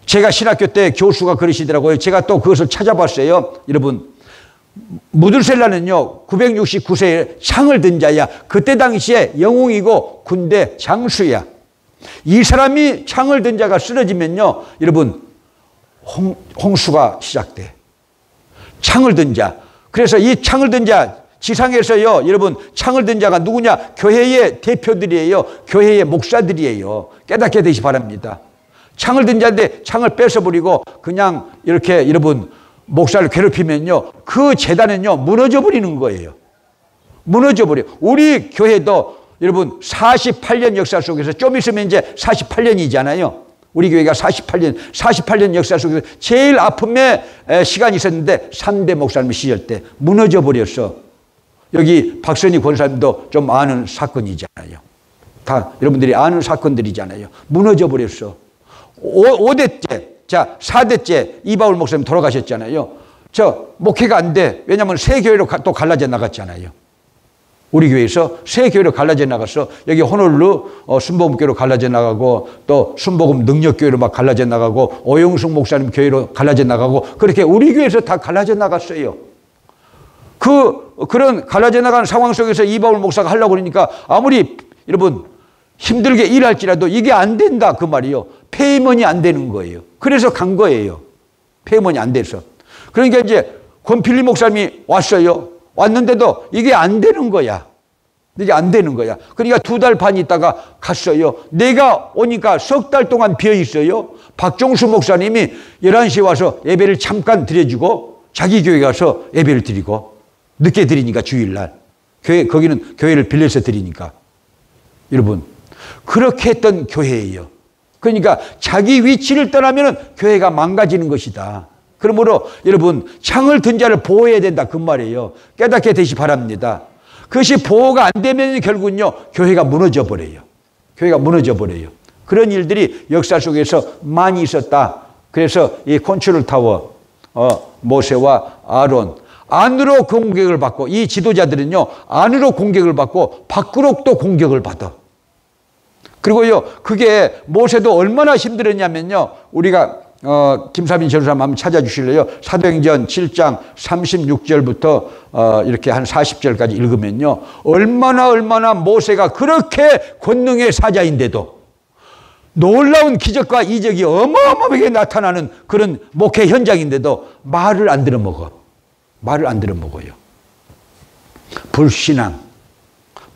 S1: 제가 신학교 때 교수가 그러시더라고요. 제가 또 그것을 찾아봤어요. 여러분, 무드셀라는요 969세에 창을 든 자야. 그때 당시에 영웅이고 군대 장수야. 이 사람이 창을 든 자가 쓰러지면요, 여러분, 홍수가 시작돼. 창을 든 자. 그래서 이 창을 든 자, 지상에서요, 여러분, 창을 든 자가 누구냐? 교회의 대표들이에요. 교회의 목사들이에요. 깨닫게 되시 바랍니다. 창을 든 자인데 창을 뺏어버리고 그냥 이렇게 여러분 목사를 괴롭히면요, 그 재단은요 무너져 버리는 거예요. 무너져 버려. 우리 교회도 여러분 48년 역사 속에서 좀 있으면 이제 48년이잖아요. 우리 교회가 48년 역사 속에서 제일 아픔의 시간이 있었는데 3대 목사님 시절 때 무너져 버렸어. 여기 박선희 권사님도 좀 아는 사건이잖아요. 다 여러분들이 아는 사건들이잖아요. 무너져 버렸어. 5대째, 자 4대째 이바울 목사님 돌아가셨잖아요. 저 목회가 안 돼. 왜냐하면 새 교회로 또 갈라져 나갔잖아요. 우리 교회에서 새 교회로 갈라져 나갔어. 여기 호놀루 순복음교회로 갈라져 나가고 또 순복음 능력교회로 막 갈라져 나가고 오영숙 목사님 교회로 갈라져 나가고 그렇게 우리 교회에서 다 갈라져 나갔어요. 그런 갈라져 나가는 상황 속에서 이바울 목사가 하려고 그러니까 아무리 여러분 힘들게 일할지라도 이게 안 된다 그 말이요. 페이먼이 안 되는 거예요. 그래서 간 거예요. 페이먼이 안 돼서. 그러니까 이제 권필리 목사님이 왔어요. 왔는데도 이게 안 되는 거야. 이게 안 되는 거야. 그러니까 2달 반 있다가 갔어요. 내가 오니까 6달 동안 비어 있어요. 박종수 목사님이 11시에 와서 예배를 잠깐 드려주고 자기 교회 가서 예배를 드리고 늦게 드리니까 주일날. 거기는 교회를 빌려서 드리니까. 여러분, 그렇게 했던 교회예요. 그러니까 자기 위치를 떠나면 교회가 망가지는 것이다. 그러므로 여러분 창을 든 자를 보호해야 된다 그 말이에요. 깨닫게 되시 바랍니다. 그것이 보호가 안 되면 결국은요 교회가 무너져 버려요. 교회가 무너져 버려요. 그런 일들이 역사 속에서 많이 있었다. 그래서 이 컨트롤 타워 모세와 아론 안으로 공격을 받고 이 지도자들은요 안으로 공격을 받고 밖으로 또 공격을 받아. 그리고요 그게 모세도 얼마나 힘들었냐면요 우리가 김사빈 전사님 한번 찾아주실래요? 사도행전 7장 36절부터 이렇게 한 40절까지 읽으면요 얼마나 모세가 그렇게 권능의 사자인데도 놀라운 기적과 이적이 어마어마하게 나타나는 그런 목회 현장인데도 말을 안 들어먹어. 말을 안 들어먹어요. 불신앙,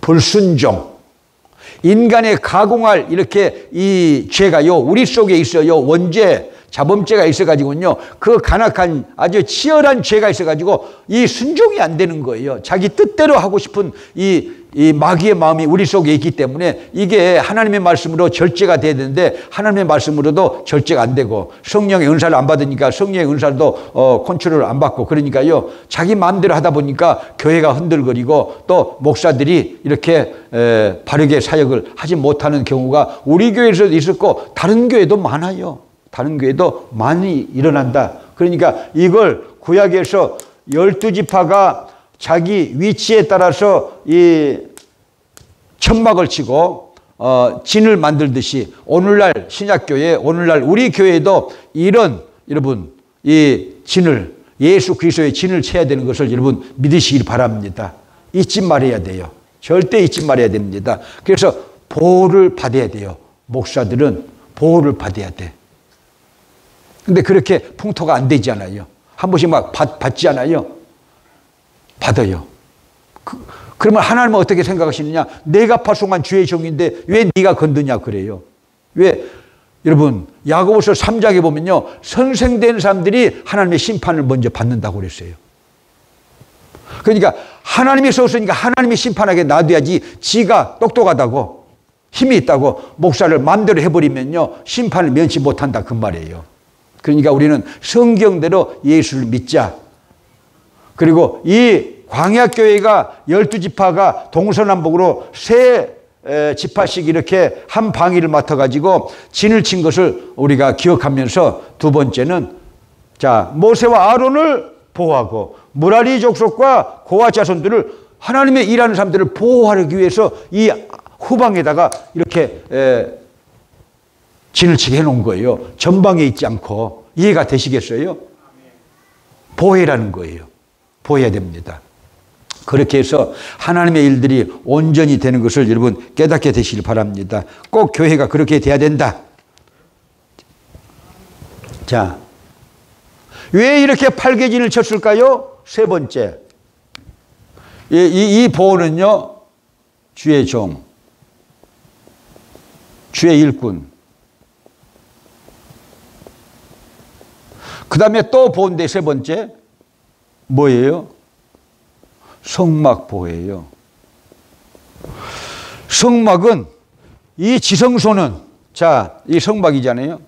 S1: 불순종, 인간의 가공할 이렇게 이 죄가요 우리 속에 있어요. 원죄, 자범죄가 있어가지고요 그 간악한 아주 치열한 죄가 있어가지고 이 순종이 안 되는 거예요. 자기 뜻대로 하고 싶은 이 마귀의 마음이 우리 속에 있기 때문에 이게 하나님의 말씀으로 절제가 돼야 되는데 하나님의 말씀으로도 절제가 안 되고 성령의 은사를 안 받으니까 성령의 은사도 컨트롤을 안 받고 그러니까요 자기 마음대로 하다 보니까 교회가 흔들거리고 또 목사들이 이렇게 바르게 사역을 하지 못하는 경우가 우리 교회에서도 있었고 다른 교회도 많아요. 다른 교회도 많이 일어난다. 그러니까 이걸 구약에서 12지파가 자기 위치에 따라서 이 천막을 치고 진을 만들듯이 오늘날 신약교회, 오늘날 우리 교회도 이런 여러분 이 진을 예수 그리스도의 진을 쳐야 되는 것을 여러분 믿으시길 바랍니다. 잊지 말아야 돼요. 절대 잊지 말아야 됩니다. 그래서 보호를 받아야 돼요. 목사들은 보호를 받아야 돼. 근데 그렇게 풍토가 안 되잖아요. 한 번씩 막 받지 않아요? 받아요. 그러면 하나님은 어떻게 생각하시느냐? 내가 파송한 주의 종인데 왜 네가 건드냐 그래요. 왜? 여러분 야고보서 3장에 보면요 선생된 사람들이 하나님의 심판을 먼저 받는다고 그랬어요. 그러니까 하나님이 썼으니까 하나님이 심판하게 놔둬야지 지가 똑똑하다고 힘이 있다고 목사를 마음대로 해버리면요 심판을 면치 못한다 그 말이에요. 그러니까 우리는 성경대로 예수를 믿자. 그리고 이 광야교회가 12지파가 동서남북으로 세 지파씩 이렇게 한 방위를 맡아가지고 진을 친 것을 우리가 기억하면서 두 번째는 자 모세와 아론을 보호하고 무라리 족속과 고아 자손들을 하나님의 일하는 사람들을 보호하기 위해서 이 후방에다가 이렇게 진을 치게 해놓은 거예요. 전방에 있지 않고. 이해가 되시겠어요? 보호라는 거예요. 보호해야 됩니다. 그렇게 해서 하나님의 일들이 온전히 되는 것을 여러분 깨닫게 되시길 바랍니다. 꼭 교회가 그렇게 돼야 된다. 자, 왜 이렇게 팔개진을 쳤을까요? 세 번째, 이 보호는요, 주의 종, 주의 일꾼. 그 다음에 또 보호인데 세 번째 뭐예요? 성막 보호예요. 성막은 이 지성소는, 자, 이 성막이잖아요.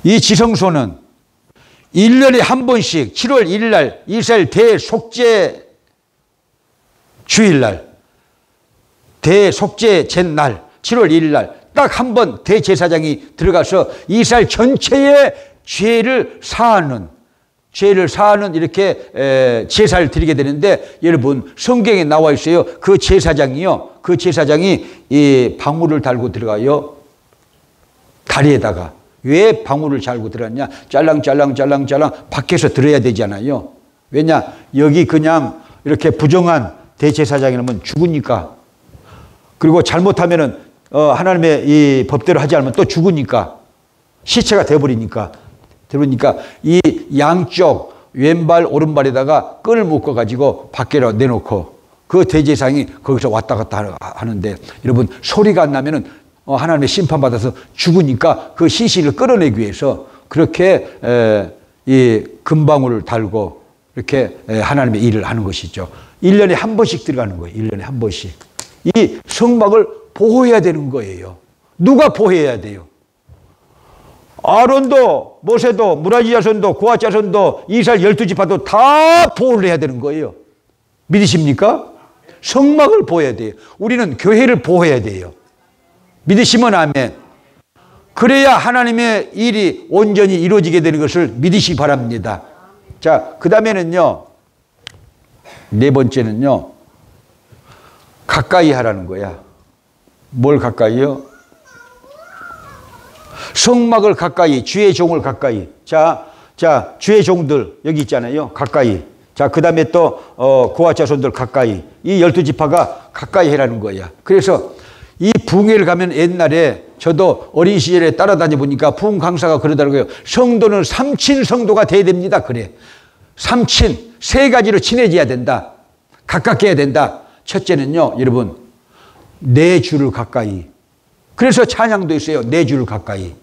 S1: 이 지성소는 1년에 한 번씩 7월 1일 날 이스라엘 대속죄 주일날, 대속죄 젠날 7월 1일 날 딱 한 번 대제사장이 들어가서 이스라엘 전체의 죄를 사하는 이렇게 제사를 드리게 되는데, 여러분 성경에 나와 있어요. 그 제사장이요, 그 제사장이 이 방울을 달고 들어가요, 다리에다가. 왜 방울을 달고 들어갔냐? 짤랑짤랑 밖에서 들어야 되잖아요. 왜냐? 여기 그냥 이렇게 부정한 대제사장이라면 죽으니까. 그리고 잘못하면은 하나님의 이 법대로 하지 않으면 또 죽으니까, 시체가 되어버리니까. 그러니까 이 양쪽 왼발 오른발에다가 끈을 묶어 가지고 밖으로 내놓고 그 대제사장이 거기서 왔다 갔다 하는데, 여러분 소리가 안 나면은 하나님의 심판받아서 죽으니까 그 시신을 끌어내기 위해서 그렇게 이 금방울을 달고 이렇게 하나님의 일을 하는 것이죠. 1년에 한 번씩 들어가는 거예요. 1년에 한 번씩. 이 성막을 보호해야 되는 거예요. 누가 보호해야 돼요? 아론도, 모세도, 무라지 자손도, 고핫 자손도, 이스라엘 12지파도 다 보호를 해야 되는 거예요. 믿으십니까? 성막을 보호해야 돼요. 우리는 교회를 보호해야 돼요. 믿으시면 아멘. 그래야 하나님의 일이 온전히 이루어지게 되는 것을 믿으시기 바랍니다. 자, 그 다음에는요, 네 번째는요, 가까이 하라는 거야. 뭘 가까이요? 성막을 가까이, 주의 종을 가까이. 자, 주의 종들 여기 있잖아요. 가까이. 자, 그 다음에 또 고핫 자손들 가까이. 이 12지파가 가까이 해라는 거야. 그래서 이 부흥회를 가면 옛날에 저도 어린 시절에 따라다녀 보니까 부흥 강사가 그러더라고요. 성도는 삼친 성도가 돼야 됩니다. 그래. 삼친, 세 가지로 친해져야 된다. 가깝게 해야 된다. 첫째는요, 여러분, 내 주를 가까이. 그래서 찬양도 있어요. 내 주를 가까이.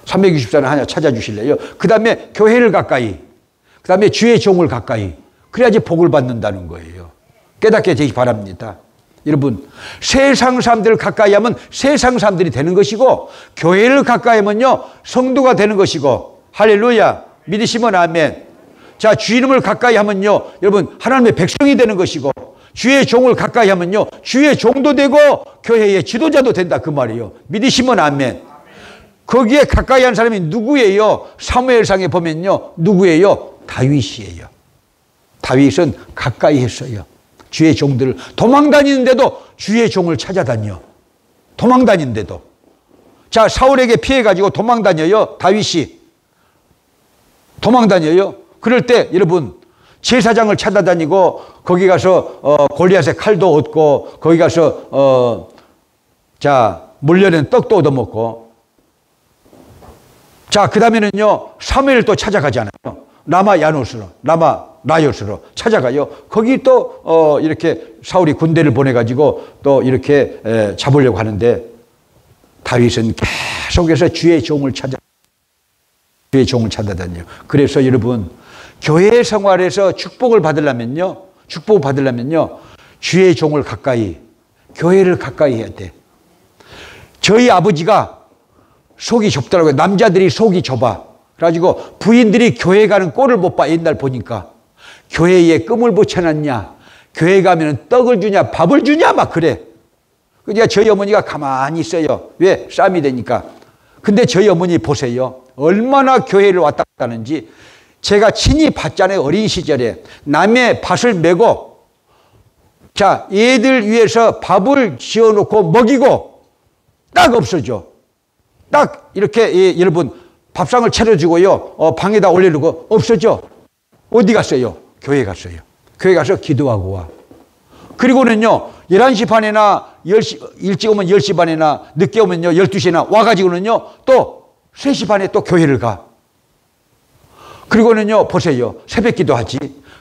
S1: 364는 하나 찾아주실래요? 그 다음에 교회를 가까이. 그 다음에 주의 종을 가까이. 그래야지 복을 받는다는 거예요. 깨닫게 되기 바랍니다. 여러분, 세상 사람들을 가까이 하면 세상 사람들이 되는 것이고, 교회를 가까이 하면요, 성도가 되는 것이고, 할렐루야. 믿으시면 아멘. 자, 주 이름을 가까이 하면요, 여러분, 하나님의 백성이 되는 것이고, 주의 종을 가까이 하면요, 주의 종도 되고 교회의 지도자도 된다, 그 말이에요. 믿으시면 아멘. 거기에 가까이 한 사람이 누구예요? 사무엘상에 보면요, 누구예요? 다윗이에요. 다윗은 가까이 했어요. 주의 종들을 도망다니는데도 주의 종을 찾아다녀. 도망다니는데도. 자, 사울에게 피해가지고 도망다녀요. 다윗이 도망다녀요. 그럴 때 여러분, 제사장을 찾아다니고 거기 가서 골리앗의 칼도 얻고 거기 가서 자, 물려낸 떡도 얻어먹고. 자, 그 다음에는요, 사무엘 또 찾아가잖아요. 라마 라요스로 찾아가요. 거기 또 이렇게 사울이 군대를 보내가지고 또 이렇게 잡으려고 하는데, 다윗은 계속해서 주의 종을 찾아다녀요. 그래서 여러분, 교회 생활에서 축복을 받으려면요, 주의 종을 가까이, 교회를 가까이 해야 돼. 저희 아버지가 속이 좁더라고요. 남자들이 속이 좁아. 그래가지고 부인들이 교회 가는 꼴을 못 봐. 옛날 보니까. 교회에 끔을 붙여놨냐, 교회 가면 떡을 주냐, 밥을 주냐, 막 그래. 그러니까 저희 어머니가 가만히 있어요. 왜? 싸움이 되니까. 근데 저희 어머니 보세요. 얼마나 교회를 왔다 갔다 하는지. 제가 친히 봤잖아요. 어린 시절에 남의 밭을 메고 자, 얘들 위해서 밥을 지어놓고 먹이고 딱 없어져. 딱 이렇게 여러분 밥상을 차려주고요. 방에다 올려놓고 없어져. 어디 갔어요? 교회 갔어요. 교회 가서 기도하고 와. 그리고는요 11시 반이나 10시, 일찍 오면 10시 반이나 늦게 오면요 12시나 와가지고는요 또 3시 반에 또 교회를 가. 그리고는요 보세요. 새벽 기도하지.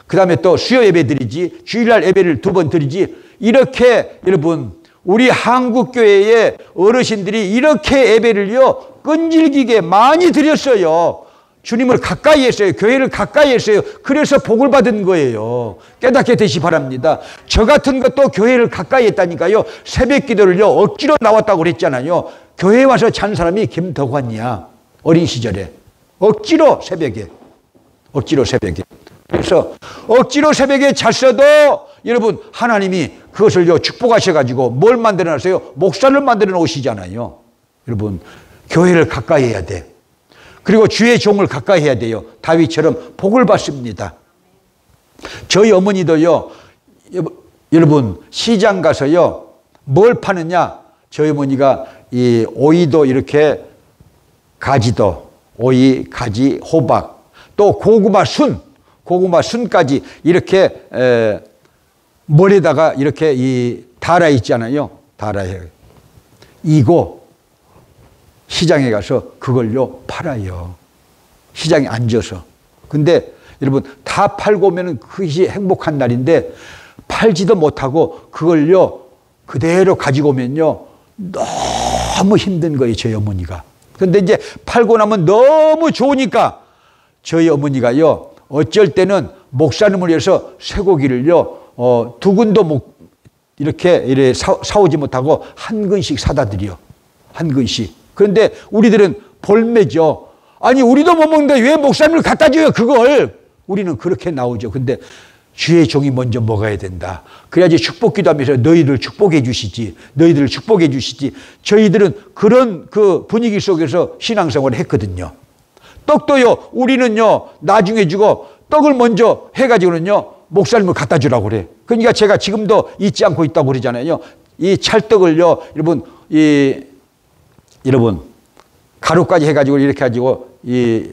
S1: 그 다음에 또 수요 예배 드리지. 주일날 예배를 2번 드리지. 이렇게 여러분 우리 한국교회의 어르신들이 이렇게 예배를요 끈질기게 많이 드렸어요. 주님을 가까이 했어요. 교회를 가까이 했어요. 그래서 복을 받은 거예요. 깨닫게 되시 바랍니다. 저 같은 것도 교회를 가까이 했다니까요. 새벽 기도를요 억지로 나왔다고 그랬잖아요. 교회에 와서 잔 사람이 김덕환이야. 어린 시절에 억지로 새벽에 그래서 억지로 새벽에 잤어도 여러분 하나님이 그것을요 축복하셔가지고 뭘 만들어 놨어요? 목사를 만들어 놓으시잖아요. 여러분 교회를 가까이 해야 돼. 그리고 주의 종을 가까이 해야 돼요. 다윗처럼 복을 받습니다. 저희 어머니도요 여러분 시장 가서요 뭘 파느냐. 저희 어머니가 이 오이도 이렇게 가지도 오이, 가지, 호박 또 고구마 순까지 이렇게 머리에다가 이렇게 이 달아 있잖아요. 달아요. 이거 시장에 가서 그걸요 팔아요. 시장에 앉아서. 근데 여러분 다 팔고 오면 그것이 행복한 날인데 팔지도 못하고 그걸요 그대로 가지고 오면요 너무 힘든 거예요. 저희 어머니가. 근데 이제 팔고 나면 너무 좋으니까 저희 어머니가요 어쩔 때는 목사님을 위해서 쇠고기를요 2근도 이렇게 사오지 못하고 한 근씩 사다 드려. 한 근씩. 그런데 우리들은 볼매죠. 아니 우리도 못 먹는데 왜 목사님을 갖다 줘요 그걸. 우리는 그렇게 나오죠. 근데 주의 종이 먼저 먹어야 된다. 그래야지 축복기도 하면서 너희들 축복해 주시지. 너희들을 축복해 주시지. 저희들은 그런 그 분위기 속에서 신앙생활을 했거든요. 떡도요 우리는요 나중에 주고 떡을 먼저 해가지고는요 목사님을 갖다 주라고 그래. 그러니까 제가 지금도 잊지 않고 있다고 그러잖아요. 이 찰떡을요 여러분 가루까지 해가지고 이렇게 가지고 이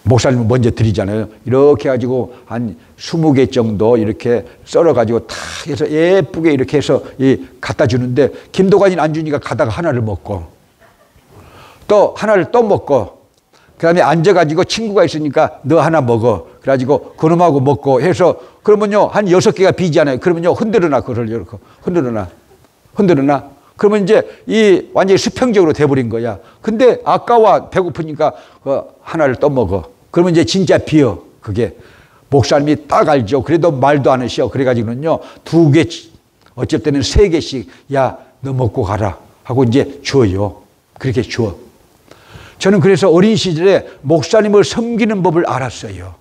S1: 목사님을 먼저 드리잖아요. 이렇게 해가지고 한 20개 정도 이렇게 썰어가지고 다 해서 예쁘게 이렇게 해서 갖다 주는데 김도관이는 안 주니까 가다가 하나를 먹고 또 하나를 또 먹고 그 다음에 앉아가지고 친구가 있으니까 너 하나 먹어. 그래가지고 그놈하고 먹고 해서 그러면요 한 6개가 비잖아요. 그러면요 흔들어놔. 그걸 이렇게 흔들어놔. 그러면 이제 이 완전히 수평적으로 돼버린 거야. 근데 아까워 배고프니까 하나를 또 먹어. 그러면 이제 진짜 비어. 그게 목사님이 딱 알죠. 그래도 말도 안 하셔. 그래가지고는요 2개 어쩔 때는 3개씩 야 너 먹고 가라 하고 이제 줘요. 그렇게 줘. 저는 그래서 어린 시절에 목사님을 섬기는 법을 알았어요.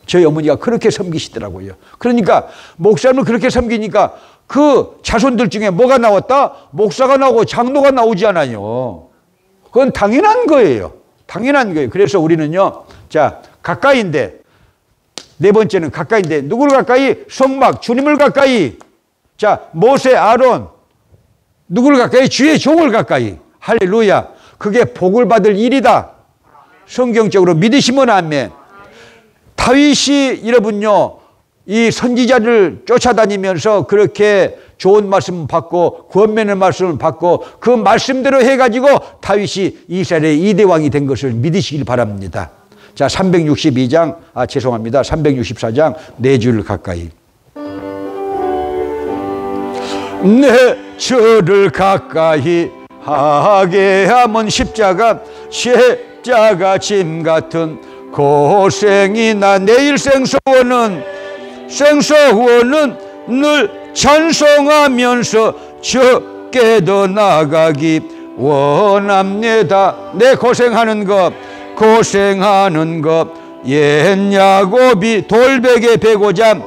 S1: 저희 어머니가 그렇게 섬기시더라고요. 그러니까 목사님을 그렇게 섬기니까 그 자손들 중에 뭐가 나왔다? 목사가 나오고 장로가 나오지 않아요. 그건 당연한 거예요. 당연한 거예요. 그래서 우리는요 자 가까이인데 네 번째는 가까이인데 누구를 가까이? 성막 주님을 가까이. 자 모세 아론 누구를 가까이? 주의 종을 가까이. 할렐루야. 그게 복을 받을 일이다. 성경적으로 믿으시면 아멘. 다윗이 여러분요 이 선지자를 쫓아다니면서 그렇게 좋은 말씀 받고 권면의 말씀을 받고 그 말씀대로 해가지고 다윗이 이스라엘의 2대 왕이 된 것을 믿으시길 바랍니다. 자 364장 4줄 가까이. 내 저를 가까이 하게 하면 십자가 짐 같은 고생이나 내일 생소원은 늘 찬송하면서 적게도 나가기 원합니다. 내 고생하는 것 옛 야곱이 돌베개 베고잠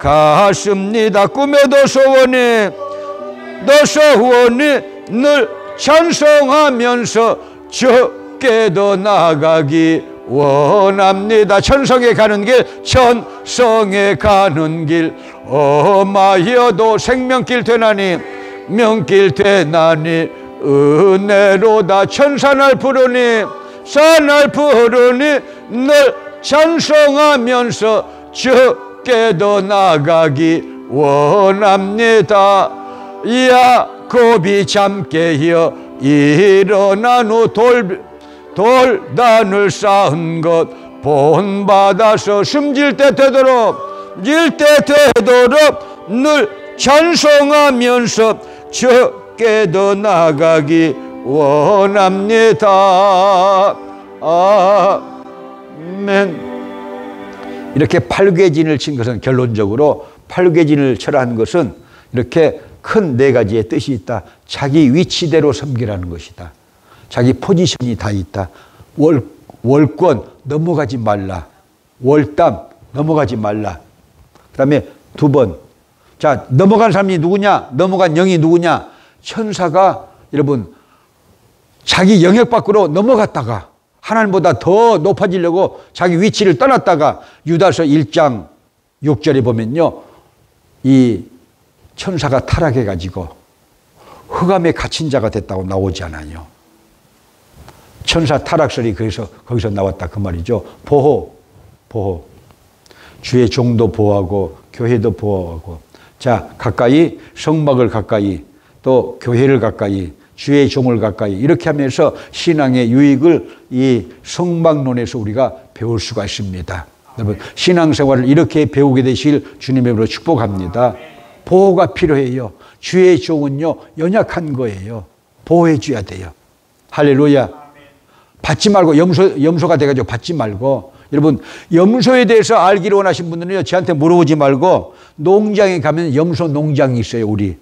S1: 갔습니다. 꿈에도 소원에 늘 찬송하면서 주께 더 나아가기 원합니다. 천성에 가는 길, 천성에 가는 길, 엄하여도 생명길 되나니, 명길 되나니, 은혜로다. 천산을 부르니, 산을 부르니, 늘 찬송하면서 주께 더 나아가기 원합니다. 야곱이 잠 깨어 일어난 후 돌단을 쌓은 것 본받아서 숨질 때 되도록 늘 찬송하면서 주께 더 나아가기 원합니다. 아멘. 이렇게 팔괘진을 친 것은, 결론적으로 팔괘진을 철한 것은 이렇게 큰 네 가지의 뜻이 있다. 자기 위치대로 섬기라는 것이다. 자기 포지션이 다 있다. 월권 넘어가지 말라. 월담 넘어가지 말라. 그 다음에 두 번, 자, 넘어간 사람이 누구냐? 넘어간 영이 누구냐? 천사가 여러분 자기 영역 밖으로 넘어갔다가 하나님보다 더 높아지려고 자기 위치를 떠났다가 유다서 1장 6절에 보면요, 이 천사가 타락해가지고 흑암에 갇힌 자가 됐다고 나오지 않아요. 천사 타락설이 거기서 나왔다 그 말이죠. 보호. 주의 종도 보호하고 교회도 보호하고. 자, 가까이 성막을 가까이, 또 교회를 가까이, 주의 종을 가까이, 이렇게 하면서 신앙의 유익을 이 성막론에서 우리가 배울 수가 있습니다. 여러분, 신앙생활을 이렇게 배우게 되실 주님의 이름으로 축복합니다. 보호가 필요해요. 주의 종은요, 연약한 거예요. 보호해 줘야 돼요. 할렐루야. 받지 말고, 염소가 돼가지고 받지 말고. 여러분, 염소에 대해서 알기를 원하신 분들은요, 저한테 물어보지 말고, 농장에 가면 염소 농장이 있어요, 우리.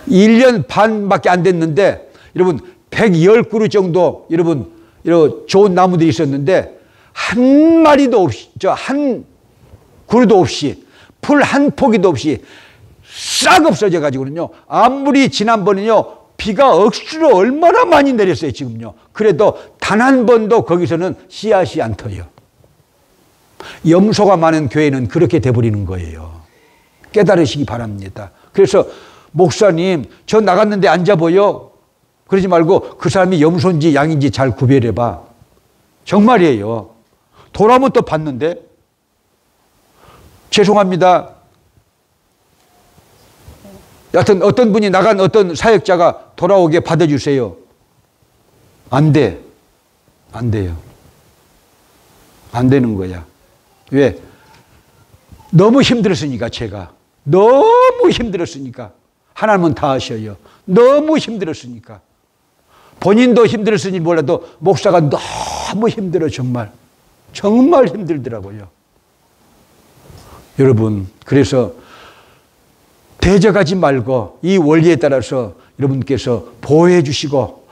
S1: 1년 반밖에 안 됐는데, 여러분, 110그루 정도, 여러분, 이런 좋은 나무들이 있었는데, 한 마리도 없이, 한 그루도 없이, 풀 한 포기도 없이 싹 없어져 가지고는요, 아무리 지난번에요, 비가 억수로 얼마나 많이 내렸어요, 지금요. 그래도 단 한 번도 거기서는 씨앗이 안 터요. 염소가 많은 교회는 그렇게 돼버리는 거예요. 깨달으시기 바랍니다. 그래서 목사님, 저 나갔는데 앉아 보여? 그러지 말고 그 사람이 염소인지 양인지 잘 구별해봐. 정말이에요. 돌아오면 또 봤는데. 죄송합니다. 여하튼 어떤 분이 나간 어떤 사역자가 돌아오게 받아주세요. 안 돼. 안 돼요. 안 되는 거야. 왜? 너무 힘들었으니까, 제가. 너무 힘들었으니까. 하나님은 다 아셔요. 너무 힘들었으니까. 본인도 힘들었으니 몰라도 목사가 너무 힘들어, 정말. 정말 힘들더라고요. 여러분, 그래서 대적하지 말고 이 원리에 따라서 여러분께서 보호해 주시고,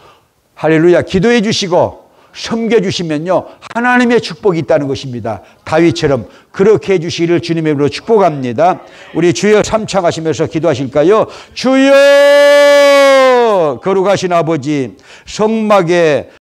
S1: 할렐루야, 기도해 주시고 섬겨 주시면요, 하나님의 축복이 있다는 것입니다. 다윗처럼 그렇게 해 주시기를 주님의 이름으로 축복합니다. 우리 주여 삼창하시면서 기도하실까요? 주여, 거룩하신 아버지, 성막에